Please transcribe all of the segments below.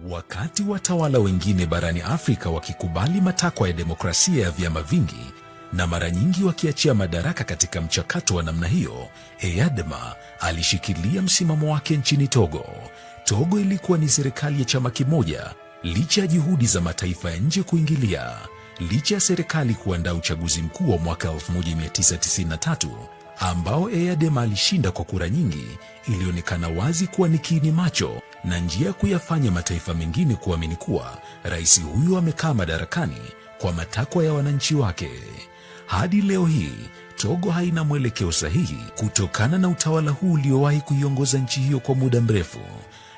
Wakati watawala wengine barani Afrika wakikubali matakwa ya demokrasia ya vyama vingi na mara nyingi wakiachia madaraka katika mchakato wa namna hiyo, Eyadema alishikilia msimamo wake nchini Togo. Togo ilikuwa ni serikali ya chama kimoja licha ya juhudi za mataifa ya nje kuingilia. Licha ya serikali kuandaa uchaguzi mkuu wa mwaka 1993 ambao Eyadema alishinda kwa kura nyingi, ilionekana wazi kuwa ni kiini macho na njia ya kuyafanya mataifa mengine kuamini kuwa rais huyu amekaa madarakani kwa matakwa ya wananchi wake. Hadi leo hii, Togo haina mwelekeo sahihi kutokana na utawala huu uliowahi kuiongoza nchi hiyo kwa muda mrefu.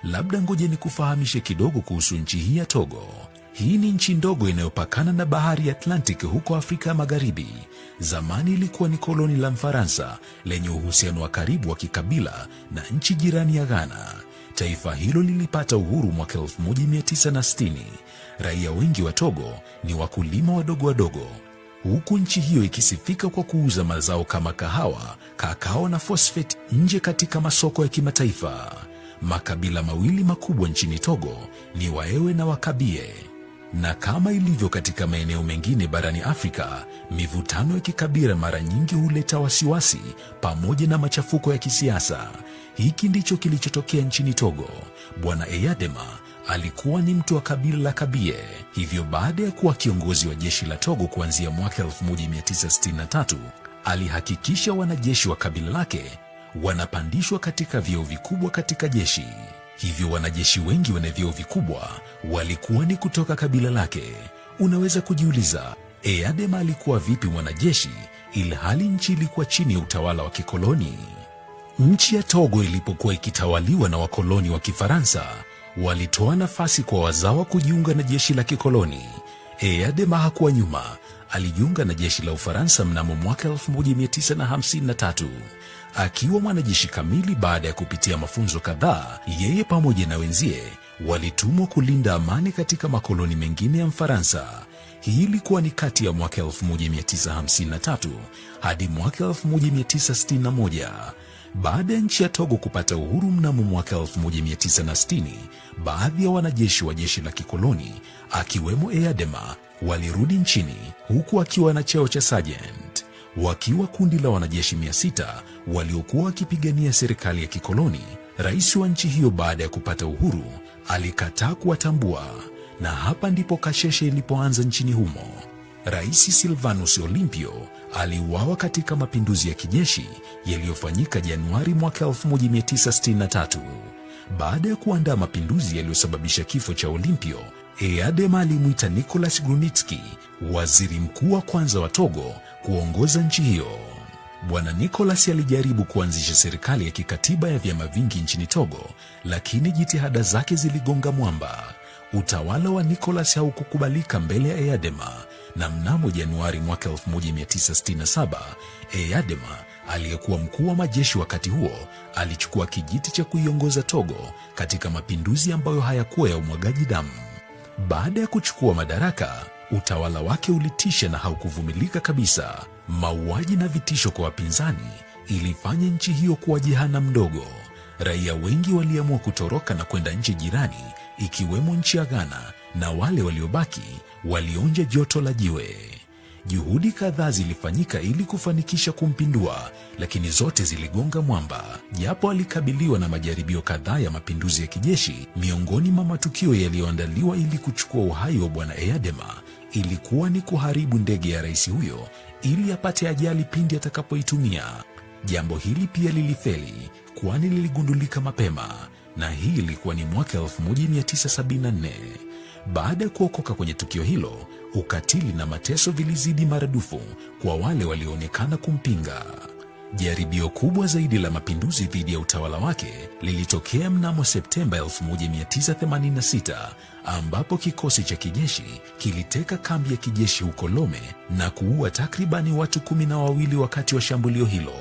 Labda ngoje nikufahamishe kidogo kuhusu nchi hii ya Togo. Hii ni nchi ndogo inayopakana na bahari ya Atlantic huko Afrika Magharibi. Zamani ilikuwa ni koloni la Mfaransa lenye uhusiano wa karibu wa kikabila na nchi jirani ya Ghana. Taifa hilo lilipata uhuru mwaka 1960. Raia wengi wa Togo ni wakulima wadogo wadogo, huku nchi hiyo ikisifika kwa kuuza mazao kama kahawa, kakao na phosphate nje katika masoko ya kimataifa. Makabila mawili makubwa nchini Togo ni Waewe na Wakabie. Na kama ilivyo katika maeneo mengine barani Afrika, mivutano ya kikabila mara nyingi huleta wasiwasi pamoja na machafuko ya kisiasa. Hiki ndicho kilichotokea nchini Togo. Bwana Eyadema alikuwa ni mtu wa kabila la Kabie. Hivyo baada ya kuwa kiongozi wa jeshi la Togo kuanzia mwaka 1963, alihakikisha wanajeshi wa kabila lake wanapandishwa katika vyeo vikubwa katika jeshi. Hivyo wanajeshi wengi wenye vyeo vikubwa walikuwa ni kutoka kabila lake. Unaweza kujiuliza, Eyadema alikuwa vipi mwanajeshi ilhali nchi ilikuwa chini ya utawala wa kikoloni? Nchi ya Togo ilipokuwa ikitawaliwa na wakoloni wa Kifaransa, walitoa nafasi kwa wazawa kujiunga na jeshi la kikoloni. Eyadema hakuwa nyuma, alijiunga na jeshi la Ufaransa mnamo mwaka 1953. Akiwa mwanajeshi kamili baada ya kupitia mafunzo kadhaa, yeye pamoja na wenzie walitumwa kulinda amani katika makoloni mengine ya Mfaransa. Hii ilikuwa ni kati ya mwaka 1953 hadi mwaka 1961. Baada ya nchi ya Togo kupata uhuru mnamo mwaka 1960, baadhi ya wanajeshi wa jeshi la kikoloni akiwemo Eyadema walirudi nchini huku akiwa na cheo cha sergeant. Wakiwa kundi la wanajeshi 600 waliokuwa wakipigania serikali ya kikoloni, rais wa nchi hiyo baada ya kupata uhuru alikataa kuwatambua, na hapa ndipo kasheshe ilipoanza nchini humo. Rais Silvanus Olympio aliuawa katika mapinduzi ya kijeshi yaliyofanyika Januari mwaka 1963. Baada ya kuandaa mapinduzi yaliyosababisha kifo cha Olympio, Eyadema alimwita Nicolas Grunitski, waziri mkuu wa kwanza wa Togo, kuongoza nchi hiyo. Bwana Nicolas alijaribu kuanzisha serikali ya kikatiba ya vyama vingi nchini Togo, lakini jitihada zake ziligonga mwamba. Utawala wa Nicolas haukukubalika mbele ya Eyadema, na mnamo Januari mwaka 1967, Eyadema aliyekuwa mkuu wa majeshi wakati huo alichukua kijiti cha kuiongoza Togo katika mapinduzi ambayo hayakuwa ya umwagaji damu. Baada ya kuchukua madaraka, utawala wake ulitisha na haukuvumilika kabisa. Mauaji na vitisho kwa wapinzani ilifanya nchi hiyo kuwa jehanamu ndogo. Raia wengi waliamua kutoroka na kwenda nchi jirani, ikiwemo nchi ya Ghana, na wale waliobaki walionja joto la jiwe. Juhudi kadhaa zilifanyika ili kufanikisha kumpindua, lakini zote ziligonga mwamba. Japo alikabiliwa na majaribio kadhaa ya mapinduzi ya kijeshi, miongoni mwa matukio yaliyoandaliwa ili kuchukua uhai wa bwana Eyadema ilikuwa ni kuharibu ndege ya rais huyo ili apate ajali pindi atakapoitumia. Jambo hili pia lilifeli, kwani liligundulika mapema, na hii ilikuwa ni mwaka 1974. Baada ya kuokoka kwenye tukio hilo, ukatili na mateso vilizidi maradufu kwa wale walioonekana kumpinga. Jaribio kubwa zaidi la mapinduzi dhidi ya utawala wake lilitokea mnamo Septemba 1986, ambapo kikosi cha kijeshi kiliteka kambi ya kijeshi huko Lome na kuua takribani watu 12 wakati wa shambulio hilo.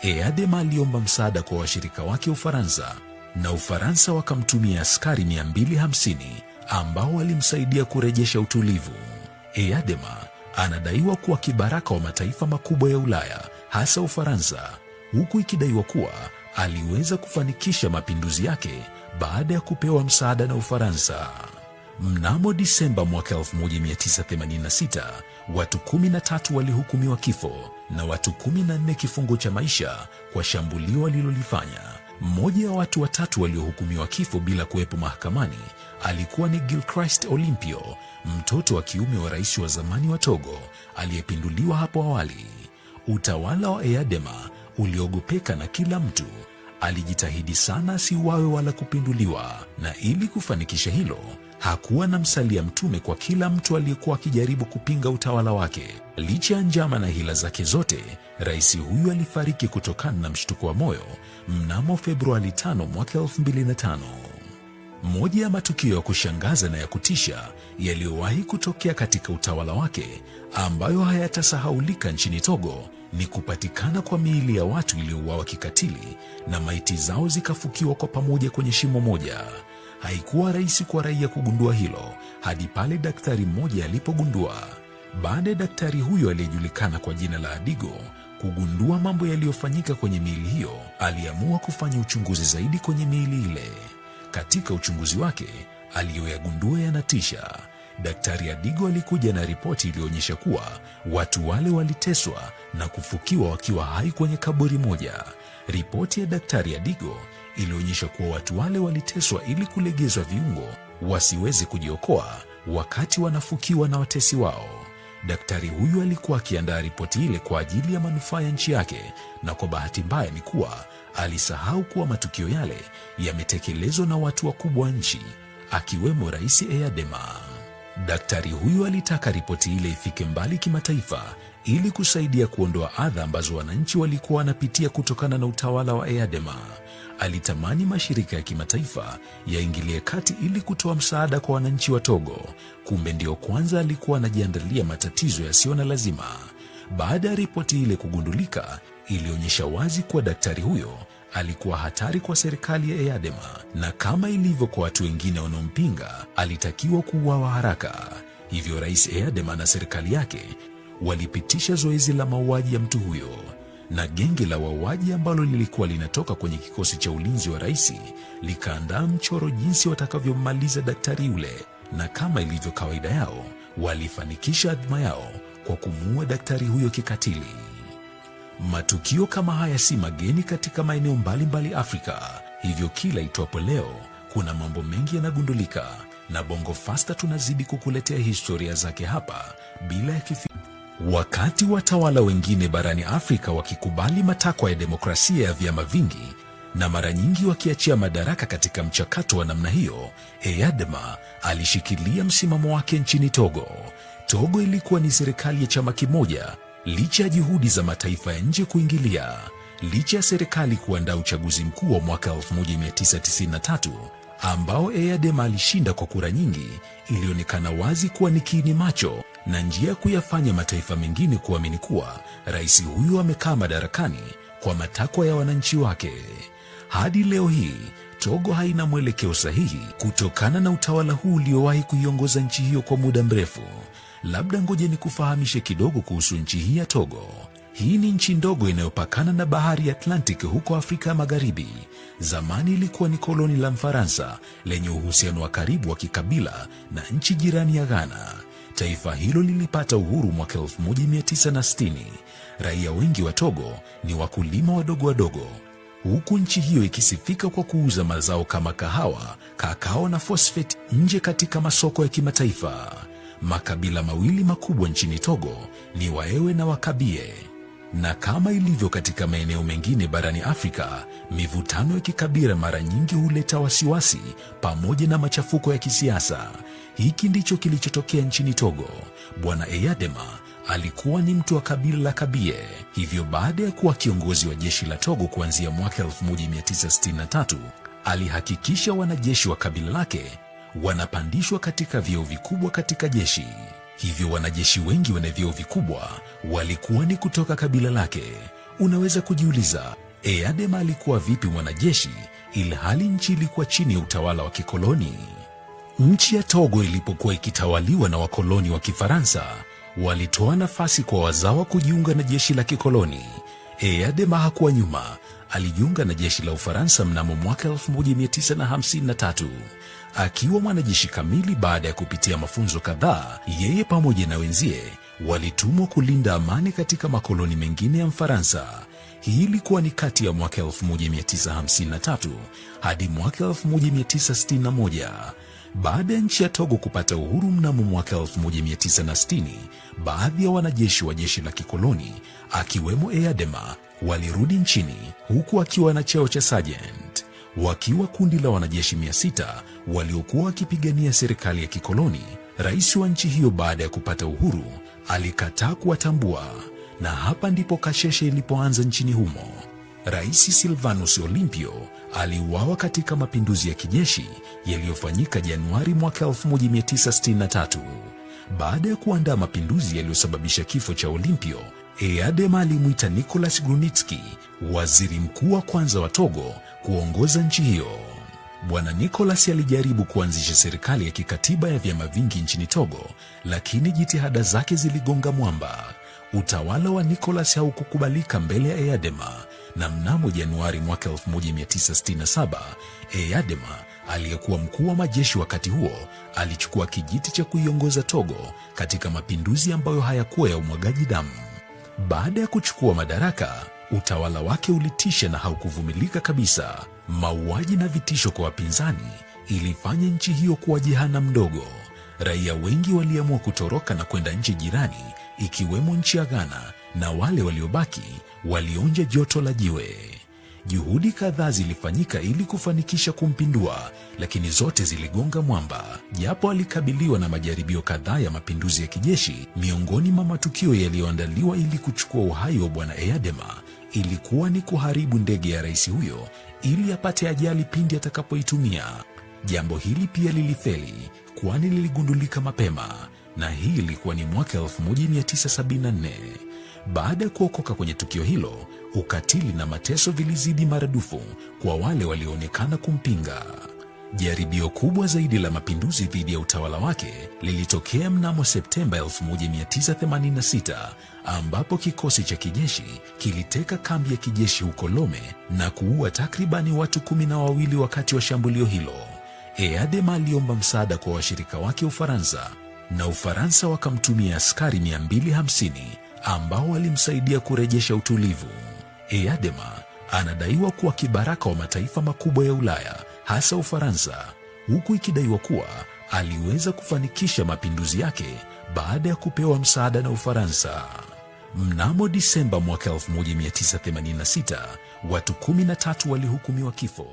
Eyadema aliomba msaada kwa washirika wake Ufaransa, na Ufaransa wakamtumia askari 250 ambao walimsaidia kurejesha utulivu. Eyadema anadaiwa kuwa kibaraka wa mataifa makubwa ya Ulaya, hasa Ufaransa, huku ikidaiwa kuwa aliweza kufanikisha mapinduzi yake baada ya kupewa msaada na Ufaransa. Mnamo Disemba mwaka 1986, watu 13 walihukumiwa kifo na watu 14 kifungo cha maisha kwa shambulio walilolifanya. Mmoja wa watu watatu waliohukumiwa kifo bila kuwepo mahakamani alikuwa ni Gilchrist Olympio, mtoto wa kiume wa rais wa zamani wa Togo aliyepinduliwa hapo awali. Utawala wa Eyadema uliogopeka na kila mtu. Alijitahidi sana asiuawe wala kupinduliwa, na ili kufanikisha hilo hakuwa na msalia mtume kwa kila mtu aliyekuwa akijaribu kupinga utawala wake. Licha ya njama na hila zake zote, rais huyu alifariki kutokana na mshtuko wa moyo mnamo Februari 5 mwaka 2005. Moja ya matukio ya kushangaza na ya kutisha yaliyowahi kutokea katika utawala wake ambayo hayatasahaulika nchini Togo ni kupatikana kwa miili ya watu iliyouawa kikatili na maiti zao zikafukiwa kwa pamoja kwenye shimo moja. Haikuwa rahisi kwa raia kugundua hilo hadi pale daktari mmoja alipogundua. Baada ya daktari huyo aliyejulikana kwa jina la Adigo kugundua mambo yaliyofanyika kwenye miili hiyo, aliamua kufanya uchunguzi zaidi kwenye miili ile. Katika uchunguzi wake, aliyoyagundua yanatisha. Daktari Adigo alikuja na ripoti iliyoonyesha kuwa watu wale waliteswa na kufukiwa wakiwa hai kwenye kaburi moja. Ripoti ya Daktari Adigo ilionyesha kuwa watu wale waliteswa ili kulegezwa viungo wasiweze kujiokoa wakati wanafukiwa na watesi wao. Daktari huyu alikuwa akiandaa ripoti ile kwa ajili ya manufaa ya nchi yake, na kwa bahati mbaya ni kuwa alisahau kuwa matukio yale yametekelezwa na watu wakubwa wa nchi, akiwemo Rais Eyadema. Daktari huyu alitaka ripoti ile ifike mbali kimataifa ili kusaidia kuondoa adha ambazo wananchi walikuwa wanapitia kutokana na utawala wa Eyadema. Alitamani mashirika ya kimataifa yaingilie kati ili kutoa msaada kwa wananchi wa Togo. Kumbe ndio kwanza alikuwa anajiandalia matatizo yasiyo na lazima. Baada ya ripoti ile kugundulika, ilionyesha wazi kuwa daktari huyo alikuwa hatari kwa serikali ya Eyadema, na kama ilivyo kwa watu wengine wanaompinga, alitakiwa kuuawa haraka. Hivyo Rais Eyadema na serikali yake walipitisha zoezi la mauaji ya mtu huyo, na genge la wauaji ambalo lilikuwa linatoka kwenye kikosi cha ulinzi wa rais likaandaa mchoro jinsi watakavyomaliza daktari yule, na kama ilivyo kawaida yao, walifanikisha adhma yao kwa kumuua daktari huyo kikatili. Matukio kama haya si mageni katika maeneo mbalimbali Afrika, hivyo kila itwapo leo kuna mambo mengi yanagundulika, na Bongo Fasta tunazidi kukuletea historia zake hapa bila ya kifi. Wakati watawala wengine barani Afrika wakikubali matakwa ya demokrasia ya vyama vingi na mara nyingi wakiachia madaraka katika mchakato wa namna hiyo, Eyadema alishikilia msimamo wake nchini Togo. Togo ilikuwa ni serikali ya chama kimoja licha ya juhudi za mataifa ya nje kuingilia. Licha ya serikali kuandaa uchaguzi mkuu wa mwaka 1993 ambao Eyadema alishinda kwa kura nyingi, ilionekana wazi kuwa ni kiini macho na njia ya kuyafanya mataifa mengine kuamini kuwa rais huyu amekaa madarakani kwa matakwa ya wananchi wake. Hadi leo hii Togo haina mwelekeo sahihi kutokana na utawala huu uliowahi kuiongoza nchi hiyo kwa muda mrefu. Labda ngoje nikufahamishe kidogo kuhusu nchi hii ya Togo. Hii ni nchi ndogo inayopakana na bahari ya Atlantic huko Afrika ya Magharibi. Zamani ilikuwa ni koloni la Mfaransa lenye uhusiano wa karibu wa kikabila na nchi jirani ya Ghana. Taifa hilo lilipata uhuru mwaka 1960. Raia wengi wa Togo ni wakulima wadogo wadogo, huku nchi hiyo ikisifika kwa kuuza mazao kama kahawa, kakao na phosphate nje katika masoko ya kimataifa. Makabila mawili makubwa nchini Togo ni Waewe na Wakabie. Na kama ilivyo katika maeneo mengine barani Afrika, mivutano ya kikabila mara nyingi huleta wasiwasi pamoja na machafuko ya kisiasa. Hiki ndicho kilichotokea nchini Togo. Bwana Eyadema alikuwa ni mtu wa kabila la Kabie. Hivyo baada ya kuwa kiongozi wa jeshi la Togo kuanzia mwaka 1963, alihakikisha wanajeshi wa kabila lake wanapandishwa katika vyeo vikubwa katika jeshi. Hivyo wanajeshi wengi wenye vyeo vikubwa walikuwa ni kutoka kabila lake. Unaweza kujiuliza, Eyadema alikuwa vipi mwanajeshi ilhali nchi ilikuwa chini ya utawala wa kikoloni? Nchi ya Togo ilipokuwa ikitawaliwa na wakoloni wa Kifaransa, walitoa nafasi kwa wazawa kujiunga na jeshi la kikoloni. Eyadema hakuwa nyuma. alijiunga na jeshi la Ufaransa mnamo mwaka 1953. Akiwa mwanajeshi kamili baada ya kupitia mafunzo kadhaa, yeye pamoja na wenzie walitumwa kulinda amani katika makoloni mengine ya Mfaransa. Hii ilikuwa ni kati ya mwaka 1953 hadi mwaka 1961. Baada ya nchi ya Togo kupata uhuru mnamo mwaka 1960, baadhi ya wanajeshi wa jeshi la kikoloni akiwemo EADEMA walirudi nchini huku akiwa na cheo cha sergeant. Wakiwa kundi la wanajeshi 600 waliokuwa wakipigania serikali ya kikoloni, rais wa nchi hiyo baada ya kupata uhuru alikataa kuwatambua, na hapa ndipo kasheshe ilipoanza nchini humo. Rais Silvanus Olympio aliuawa katika mapinduzi ya kijeshi yaliyofanyika Januari mwaka 1963. Baada ya kuandaa mapinduzi yaliyosababisha kifo cha Olympio, EADEMA alimwita Nicolas Grunitzky, waziri mkuu wa kwanza wa Togo, kuongoza nchi hiyo. Bwana Nicolas alijaribu kuanzisha serikali ya kikatiba ya vyama vingi nchini Togo, lakini jitihada zake ziligonga mwamba. Utawala wa Nicolas haukukubalika mbele ya EADEMA, na mnamo Januari mwaka 1967, EADEMA aliyekuwa mkuu wa majeshi wakati huo alichukua kijiti cha kuiongoza Togo katika mapinduzi ambayo hayakuwa ya umwagaji damu. Baada ya kuchukua madaraka, utawala wake ulitisha na haukuvumilika kabisa. Mauaji na vitisho kwa wapinzani ilifanya nchi hiyo kuwa jehanamu ndogo. Raia wengi waliamua kutoroka na kwenda nchi jirani, ikiwemo nchi ya Ghana, na wale waliobaki walionja joto la jiwe. Juhudi kadhaa zilifanyika ili kufanikisha kumpindua, lakini zote ziligonga mwamba. Japo alikabiliwa na majaribio kadhaa ya mapinduzi ya kijeshi, miongoni mwa matukio yaliyoandaliwa ili kuchukua uhai wa bwana EADEMA ilikuwa ni kuharibu ndege ya rais huyo ili apate ajali pindi atakapoitumia. Jambo hili pia lilifeli, kwani liligundulika mapema, na hii ilikuwa ni mwaka 1974. Baada ya kuokoka kwenye tukio hilo, ukatili na mateso vilizidi maradufu kwa wale walioonekana kumpinga. Jaribio kubwa zaidi la mapinduzi dhidi ya utawala wake lilitokea mnamo Septemba 1986, ambapo kikosi cha kijeshi kiliteka kambi ya kijeshi huko Lome na kuua takribani watu 12 wakati wa shambulio hilo. EADEMA aliomba msaada kwa washirika wake Ufaransa, na Ufaransa wakamtumia askari 250 ambao walimsaidia kurejesha utulivu. EADEMA anadaiwa kuwa kibaraka wa mataifa makubwa ya Ulaya, hasa Ufaransa, huku ikidaiwa kuwa aliweza kufanikisha mapinduzi yake baada ya kupewa msaada na Ufaransa. Mnamo Disemba mwaka 1986, watu 13 walihukumiwa kifo.